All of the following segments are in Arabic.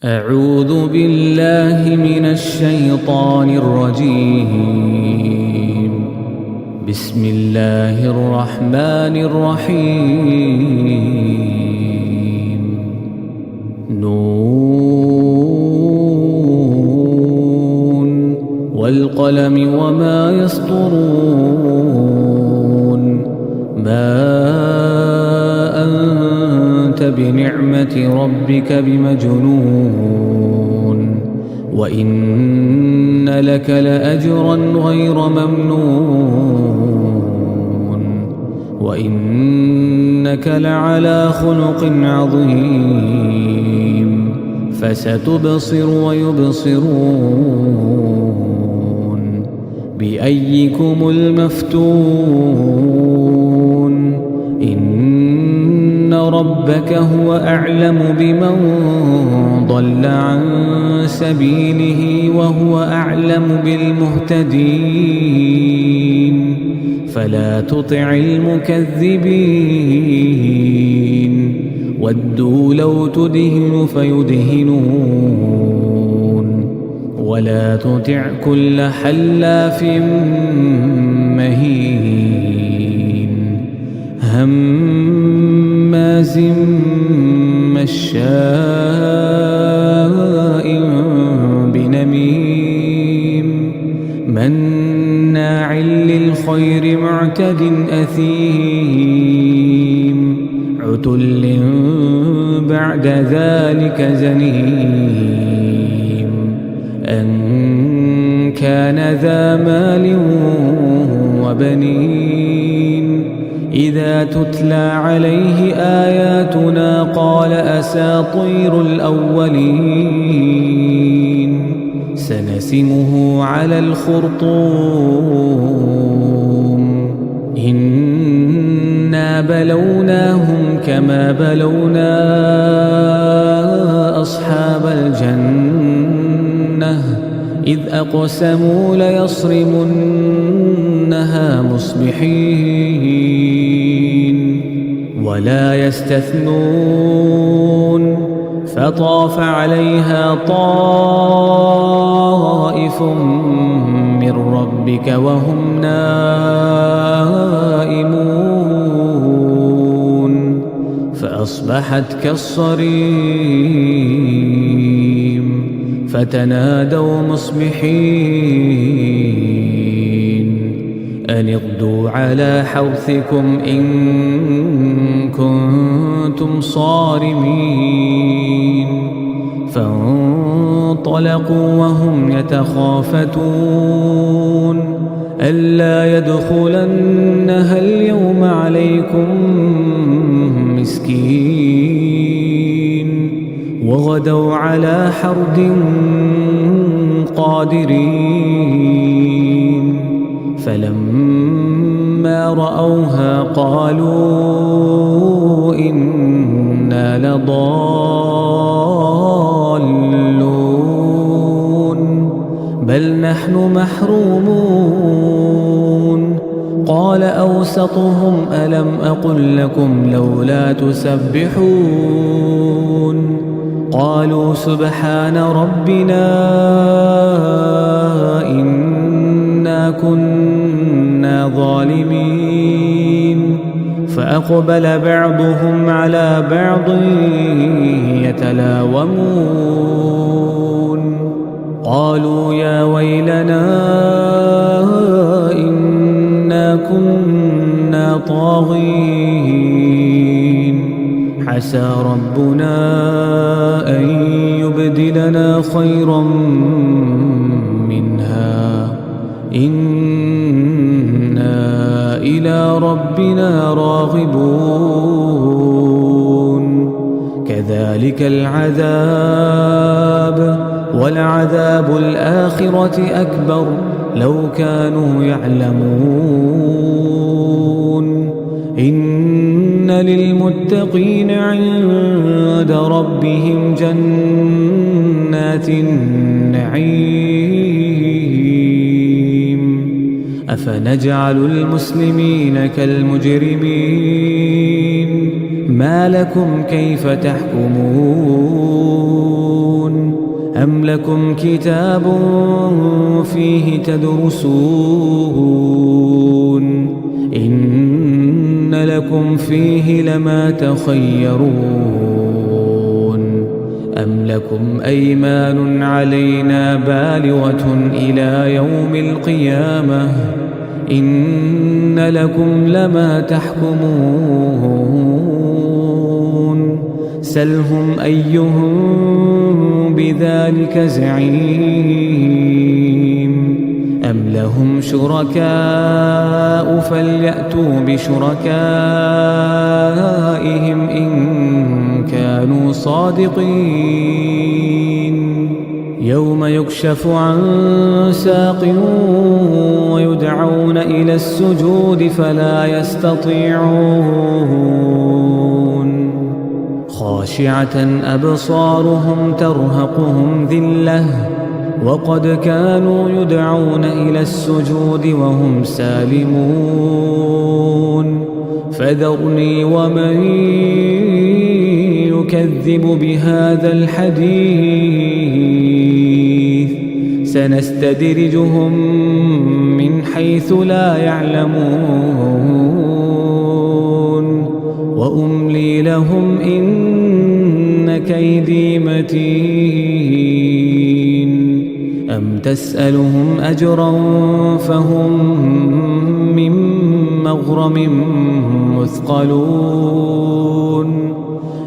أعوذ بالله من الشيطان الرجيم. بسم الله الرحمن الرحيم. نون والقلم وما يسطرون. ما أنت بنعمة ربك بمجنون وإن لك لأجرا غير ممنون وإنك لعلى خلق عظيم. فستبصر ويبصرون بأيكم المفتون. إن ربك هو أعلم بمن ضل عن سبيله وهو أعلم بالمهتدين. فلا تطع المكذبين ودوا لو تدهن فيدهنون. ولا تطع كل حلاف مهين هماز مشاء بنميم مناع للخير معتد أثيم عتل بعد ذلك زنيم. أن كان ذا مال وبنين إذا تتلى عليه آياتنا قال أساطير الأولين. سنسمه على الخرطوم. إنا بلوناهم كما بلونا أصحاب الجنة إذ أقسموا ليصرمنها مصبحين ولا يستثنون. فطاف عليها طائف من ربك وهم نائمون فأصبحت كالصريم. فتنادوا مصبحين أن اغدوا على حرثكم إن كنتم صارمين. فانطلقوا وهم يتخافتون ألا يدخلنها اليوم عليكم مسكين. وغدوا على حرد قادرين. فلما رأوها قالوا إنا لضالون بل نحن محرومون. قال أوسطهم ألم أقل لكم لولا تسبحون. قالوا سبحان ربنا إنا كنا ظالمين. فأقبل بعضهم على بعض يتلاومون قالوا يا ويلنا إنا كنا طاغين. عسى ربنا أن يبدلنا خيرا منها إنا إلى ربنا راغبون. كذلك العذاب ولعذاب الآخرة أكبر لو كانوا يعلمون. إن للمتقين عند ربهم جنات النعيم. أفنجعل المسلمين كالمجرمين ما لكم كيف تحكمون أم لكم كتاب فيه تدرسون إن لكم فيه لما تخيرون أم لكم أيمان علينا بالغة إلى يوم القيامة إن لكم لما تحكمون سلهم أيهم بذلك زعيم أم لهم شركاء فليأتوا بشركائهم إن كانوا صادقين يوم يكشف عن ساق ويدعون إلى السجود فلا يستطيعون خاشعة أبصارهم ترهقهم ذلة وقد كانوا يدعون إلى السجود وهم سالمون فذرني ومن يكذب بهذا الحديث سنستدرجهم من حيث لا يعلمون وأملي لهم إن كيدي متين أم تسألهم أجرا فهم من مغرم مثقلون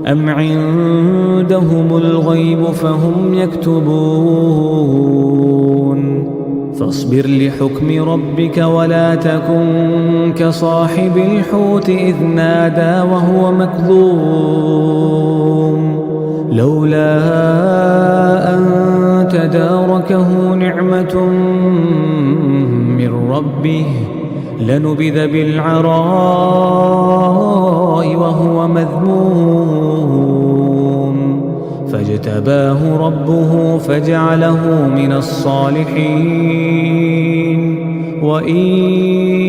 أم عندهم الغيب فهم يكتبون فاصبر لحكم ربك ولا تكن كصاحب الحوت إذ نادى وهو مكظوم لولا أن تداركه نعمة من ربه لنبذ بالعراء وهو مذموم فاجتباه ربه فجعله من الصالحين وإن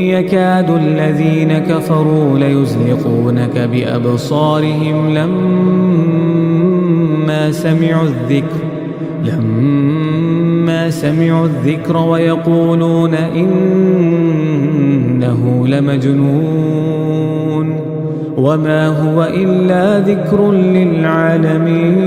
يكاد الذين كفروا ليزلقونك بأبصارهم لما سمعوا الذكر ويقولون إنه لمجنون وما هو إلا ذكر للعالمين